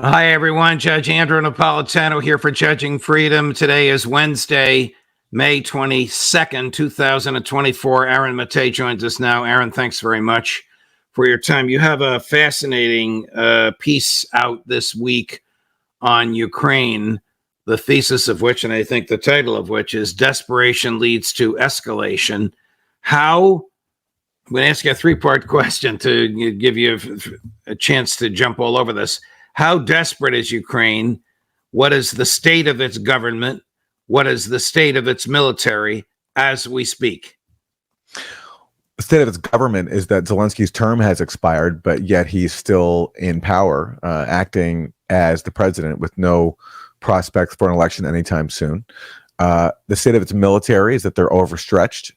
Hi, everyone. Judge Andrew Napolitano here for Judging Freedom. Today is Wednesday, May 22nd, 2024. Aaron Maté joins us now. Aaron, thanks very much for your time. You have a fascinating piece out this week on Ukraine, the thesis of which, and I think the title of which, is Desperation Leads to Escalation. I'm going to ask you a three-part question to give you a chance to jump all over this. How desperate is Ukraine? What is the state of its government? What is the state of its military as we speak? The state of its government is that Zelensky's term has expired, but yet he's still in power, acting as the president with no prospects for an election anytime soon. The state of its military is that they're overstretched.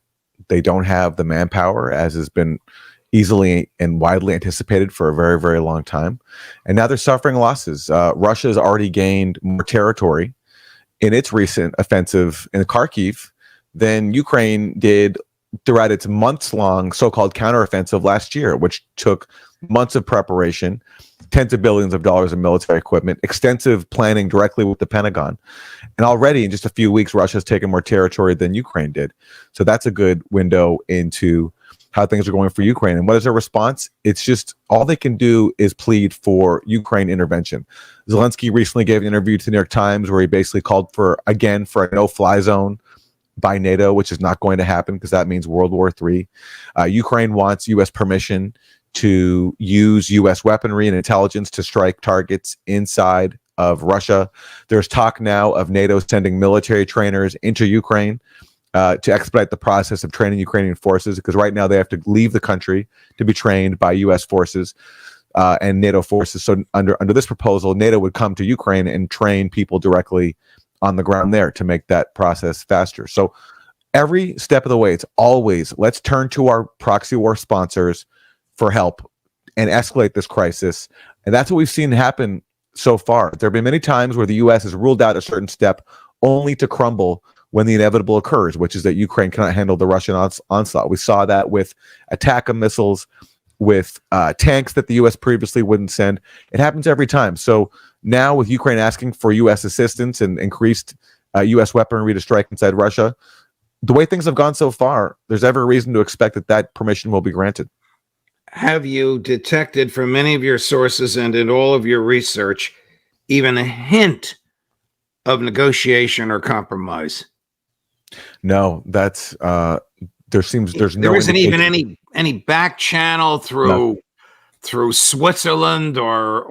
They don't have the manpower, as has been easily and widely anticipated for a very, very long time. And now they're suffering losses. Russia has already gained more territory in its recent offensive in Kharkiv than Ukraine did throughout its months-long so-called counteroffensive last year, which took months of preparation, tens of billions of dollars in military equipment, extensive planning directly with the Pentagon. And already in just a few weeks, Russia's taken more territory than Ukraine did. So that's a good window into how things are going for Ukraine. And what is their response? It's just all they can do is plead for Ukraine intervention. Zelensky recently gave an interview to the New York Times where he basically called for a no-fly zone by NATO, which is not going to happen because that means World War III. Ukraine wants U.S. permission to use U.S. weaponry and intelligence to strike targets inside of Russia. There's talk now of NATO sending military trainers into Ukraine to expedite the process of training Ukrainian forces, because right now they have to leave the country to be trained by U.S. forces and NATO forces. So under this proposal, NATO would come to Ukraine and train people directly on the ground there to make that process faster. So every step of the way, it's always, let's turn to our proxy war sponsors for help and escalate this crisis. And that's what we've seen happen so far. There have been many times where the U.S. has ruled out a certain step only to crumble when the inevitable occurs, which is that Ukraine cannot handle the Russian onslaught. We saw that with ATACMS missiles, with tanks that the U.S. previously wouldn't send. It happens every time. So now with Ukraine asking for U.S. assistance and increased U.S. weaponry to strike inside Russia, the way things have gone so far, there's every reason to expect that permission will be granted. Have you detected from many of your sources and in all of your research even a hint of negotiation or compromise? No, that's there isn't even any back channel through Switzerland or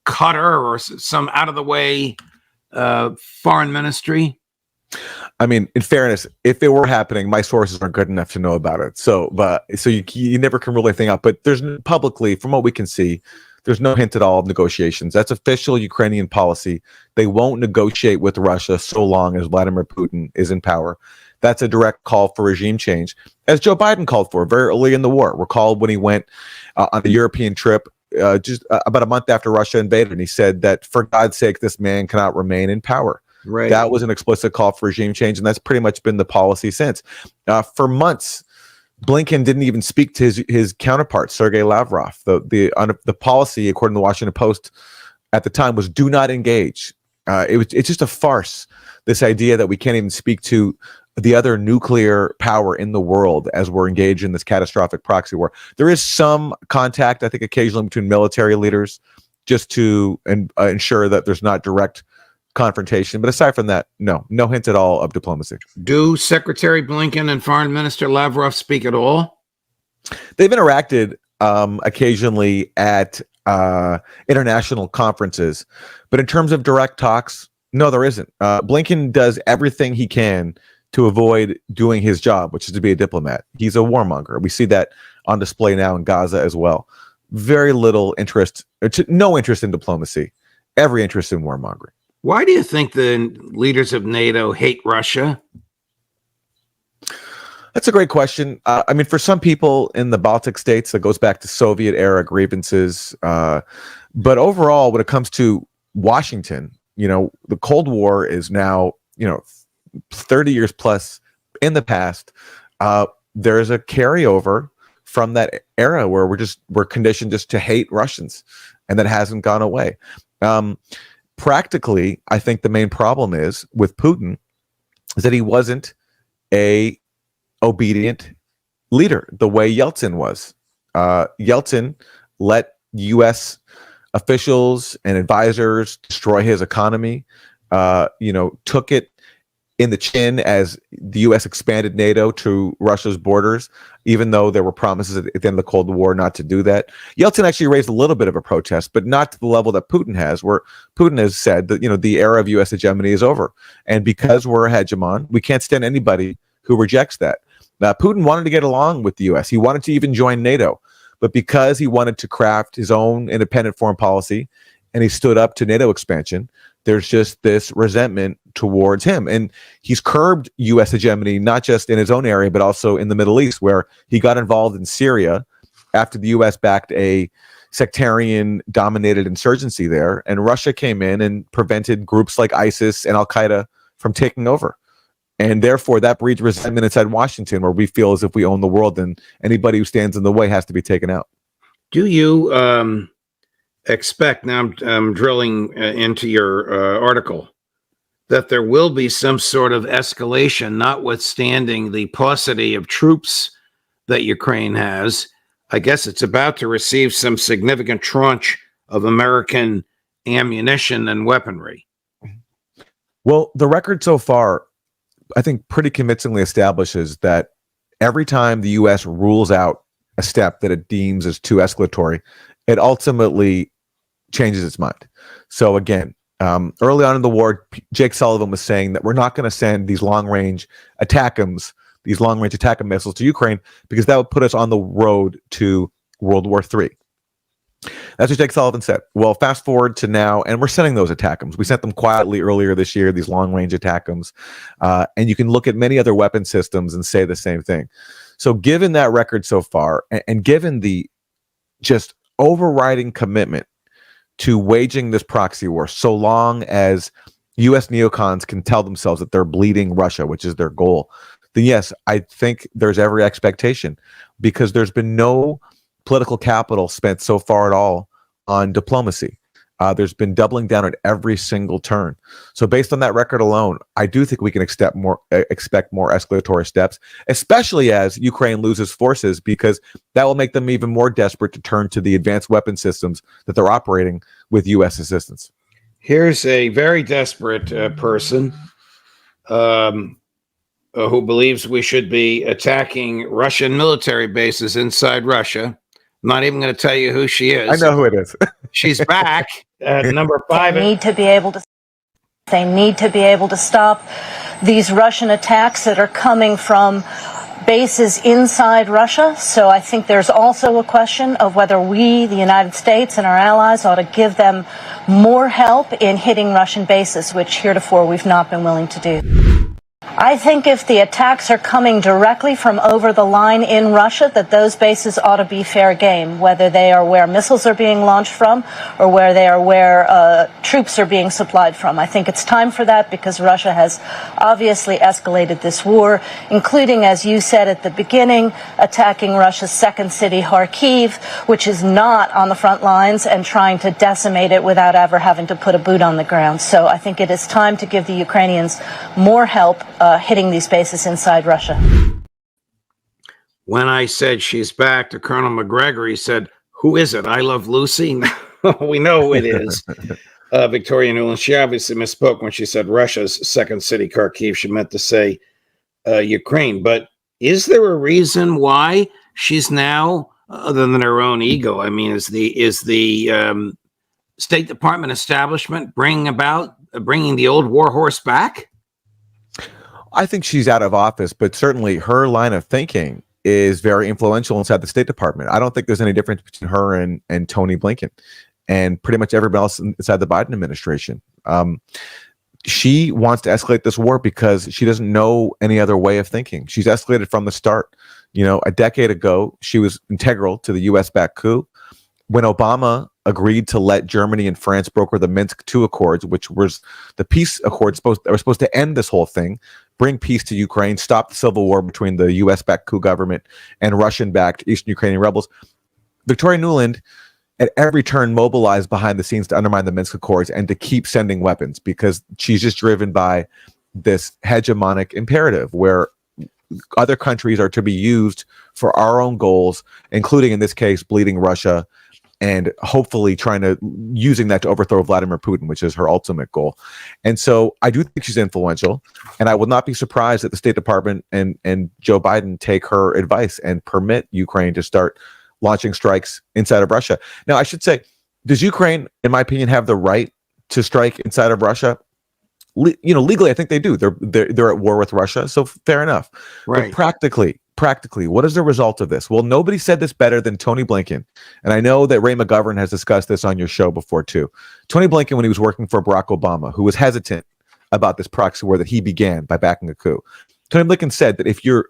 Qatar or some out of the way foreign ministry. I mean, in fairness, if it were happening, my sources aren't good enough to know about it. So you never can rule anything out. But there's publicly, from what we can see, there's no hint at all of negotiations. That's official Ukrainian policy. They won't negotiate with Russia so long as Vladimir Putin is in power. That's a direct call for regime change, as Joe Biden called for very early in the war. Recall when he went on the European trip just about a month after Russia invaded, and he said that, for God's sake, this man cannot remain in power. Right. That was an explicit call for regime change, and that's pretty much been the policy since. For months, Blinken didn't even speak to his counterpart, Sergei Lavrov. The policy, according to the Washington Post at the time, was do not engage. It's just a farce, this idea that we can't even speak to the other nuclear power in the world as we're engaged in this catastrophic proxy war. There is some contact, I think, occasionally between military leaders just to ensure that there's not direct confrontation. But aside from that, no hint at all of diplomacy. Do Secretary Blinken and Foreign Minister Lavrov speak at all? They've interacted occasionally at international conferences. But in terms of direct talks, no, there isn't. Blinken does everything he can to avoid doing his job, which is to be a diplomat. He's a warmonger. We see that on display now in Gaza as well. Very little interest, no interest in diplomacy, every interest in warmongering. Why do you think the leaders of NATO hate Russia? That's a great question. I mean, for some people in the Baltic states, that goes back to Soviet era grievances. But overall, when it comes to Washington, the Cold War is now, 30 years plus in the past. There's a carryover from that era where we're conditioned just to hate Russians. and that hasn't gone away. Practically, I think the main problem is with Putin is that he wasn't a obedient leader the way Yeltsin was. Yeltsin let U.S. officials and advisors destroy his economy, took it in the chin as the U.S. expanded NATO to Russia's borders, even though there were promises at the end of the Cold War not to do that. Yeltsin actually raised a little bit of a protest, but not to the level that Putin has, where Putin has said that, the era of U.S. hegemony is over. And because we're a hegemon, we can't stand anybody who rejects that. Now, Putin wanted to get along with the U.S. He wanted to even join NATO. But because he wanted to craft his own independent foreign policy and he stood up to NATO expansion, there's just this resentment towards him. And he's curbed U.S. hegemony, not just in his own area, but also in the Middle East, where he got involved in Syria after the U.S. backed a sectarian-dominated insurgency there. And Russia came in and prevented groups like ISIS and al-Qaeda from taking over. And therefore, that breeds resentment inside Washington, where we feel as if we own the world and anybody who stands in the way has to be taken out. Do you expect, now I'm drilling into your article, that there will be some sort of escalation, notwithstanding the paucity of troops that Ukraine has? I guess it's about to receive some significant tranche of American ammunition and weaponry. Well, the record so far, I think, pretty convincingly establishes that every time the U.S. rules out a step that it deems as too escalatory, it ultimately changes its mind. So again, early on in the war, Jake Sullivan was saying that we're not going to send these long-range ATACMS, these long-range attack missiles to Ukraine, because that would put us on the road to World War III. That's what Jake Sullivan said. Well, fast forward to now, and we're sending those ATACMS. We sent them quietly earlier this year, these long-range ATACMS. And you can look at many other weapon systems and say the same thing. So given that record so far, and given the just overriding commitment to waging this proxy war, so long as U.S. neocons can tell themselves that they're bleeding Russia, which is their goal, then yes, I think there's every expectation, because there's been no political capital spent so far at all on diplomacy. There's been doubling down at every single turn. So based on that record alone, I do think we can expect more escalatory steps, especially as Ukraine loses forces, because that will make them even more desperate to turn to the advanced weapon systems that they're operating with U.S. assistance. Here's a very desperate person who believes we should be attacking Russian military bases inside Russia. I'm not even going to tell you who she is. I know who it is. She's back at number 5. They need to be able to stop these Russian attacks that are coming from bases inside Russia. So I think there's also a question of whether we, the United States and our allies, ought to give them more help in hitting Russian bases, which heretofore we've not been willing to do. I think if the attacks are coming directly from over the line in Russia, that those bases ought to be fair game, whether they are where missiles are being launched from or where they are where troops are being supplied from. I think it's time for that, because Russia has obviously escalated this war, including, as you said at the beginning, attacking Russia's second city, Kharkiv, which is not on the front lines, and trying to decimate it without ever having to put a boot on the ground. So I think it is time to give the Ukrainians more help hitting these bases inside Russia. When I said she's back to Colonel McGregor, he said, "Who is it? I Love Lucy?" We know who it is. Victoria Nuland. She obviously misspoke when she said Russia's second city, Kharkiv. She meant to say Ukraine. But is there a reason why she's now, other than her own ego? I mean, is the State Department establishment bringing the old war horse back? I think she's out of office, but certainly her line of thinking is very influential inside the State Department. I don't think there's any difference between her and Tony Blinken and pretty much everybody else inside the Biden administration. She wants to escalate this war because she doesn't know any other way of thinking. She's escalated from the start. A decade ago, she was integral to the U.S.-backed coup. When Obama agreed to let Germany and France broker the Minsk II Accords, which was the peace accords that were supposed to end this whole thing, bring peace to Ukraine, stop the civil war between the U.S.-backed coup government and Russian-backed Eastern Ukrainian rebels, Victoria Nuland at every turn mobilized behind the scenes to undermine the Minsk Accords and to keep sending weapons, because she's just driven by this hegemonic imperative where other countries are to be used for our own goals, including in this case bleeding Russia and hopefully using that to overthrow Vladimir Putin, which is her ultimate goal. And so I do think she's influential, and I will not be surprised that the State Department and Joe Biden take her advice and permit Ukraine to start launching strikes inside of Russia. Now, I should say, does Ukraine, in my opinion, have the right to strike inside of Russia? Legally, I think they do. They're at war with Russia, so fair enough. Right. But practically, what is the result of this? Well, nobody said this better than Tony Blinken. And I know that Ray McGovern has discussed this on your show before too. Tony Blinken, when he was working for Barack Obama, who was hesitant about this proxy war that he began by backing a coup, Tony Blinken said that if you're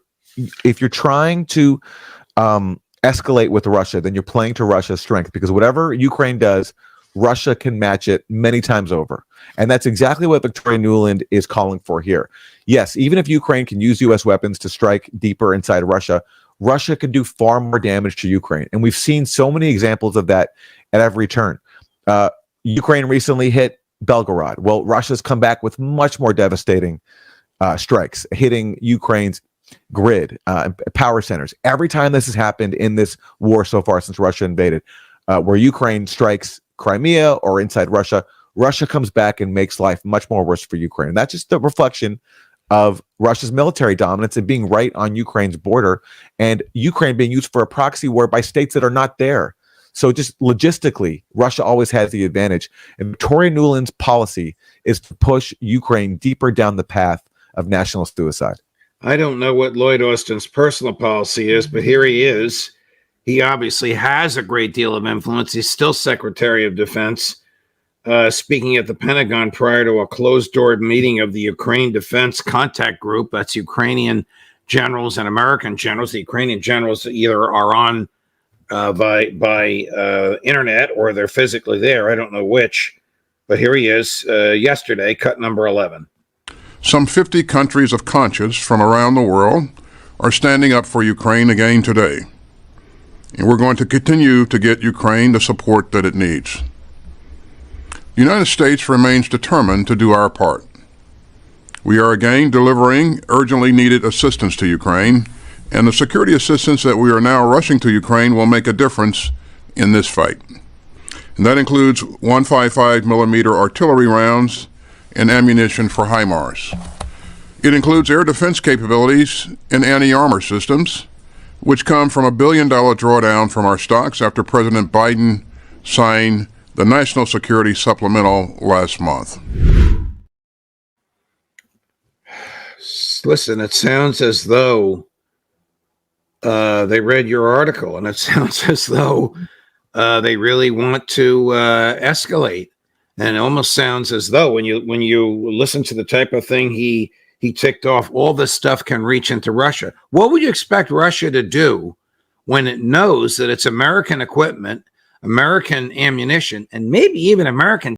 trying to escalate with Russia, then you're playing to Russia's strength, because whatever Ukraine does, Russia can match it many times over. And that's exactly what Victoria Nuland is calling for here. Yes, even if Ukraine can use U.S. weapons to strike deeper inside Russia, Russia can do far more damage to Ukraine. And we've seen so many examples of that at every turn. Ukraine recently hit Belgorod. Well, Russia's come back with much more devastating strikes, hitting Ukraine's grid, power centers. Every time this has happened in this war so far since Russia invaded, where Ukraine strikes Crimea or inside Russia, Russia comes back and makes life much more worse for Ukraine. And that's just the reflection of Russia's military dominance and being right on Ukraine's border, and Ukraine being used for a proxy war by states that are not there. So just logistically, Russia always has the advantage. And Victoria Nuland's policy is to push Ukraine deeper down the path of national suicide. I don't know what Lloyd Austin's personal policy is, but here he is. He obviously has a great deal of influence. He's still Secretary of Defense, speaking at the Pentagon prior to a closed-door meeting of the Ukraine Defense Contact Group. That's Ukrainian generals and American generals. The Ukrainian generals either are on by internet or they're physically there. I don't know which. But here he is yesterday, cut number 11. Some 50 countries of conscience from around the world are standing up for Ukraine again today. And we're going to continue to get Ukraine the support that it needs. The United States remains determined to do our part. We are again delivering urgently needed assistance to Ukraine, and the security assistance that we are now rushing to Ukraine will make a difference in this fight. And that includes 155 millimeter artillery rounds and ammunition for HIMARS. It includes air defense capabilities and anti-armor systems, which come from $1 billion drawdown from our stocks after President Biden signed the National Security Supplemental last month. Listen, it sounds as though they read your article, and it sounds as though they really want to escalate. And it almost sounds as though when you listen to the type of thing he ticked off, all this stuff can reach into Russia. What would you expect Russia to do when it knows that it's American equipment, American ammunition, and maybe even American